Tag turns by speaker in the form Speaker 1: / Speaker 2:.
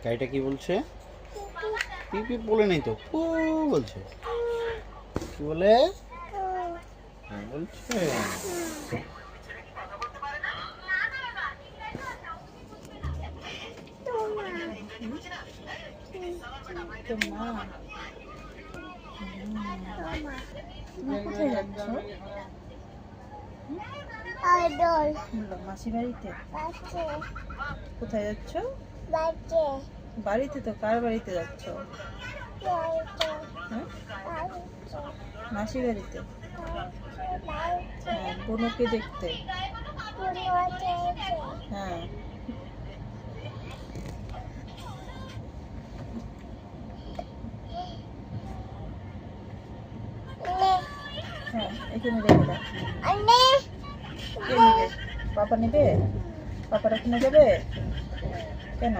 Speaker 1: গাড়িটা কি বলছে? পিপি বলে নেই তো, পু বলছে। কি বলে? বলছে
Speaker 2: কোথায় যাচ্ছ? মাসি বাড়িতে। কোথায় যাচ্ছ? বাড়িতে তো। কার বাড়িতে যাচ্ছ? হ্যাঁ, মাসি বাড়িতে। হ্যাঁ, বোনকে দেখতে। হ্যাঁ, হ্যাঁ, এখানে রেখে দাও। কে নেবে? পাপা নেবে? পাপা এখানে যাবে কেন?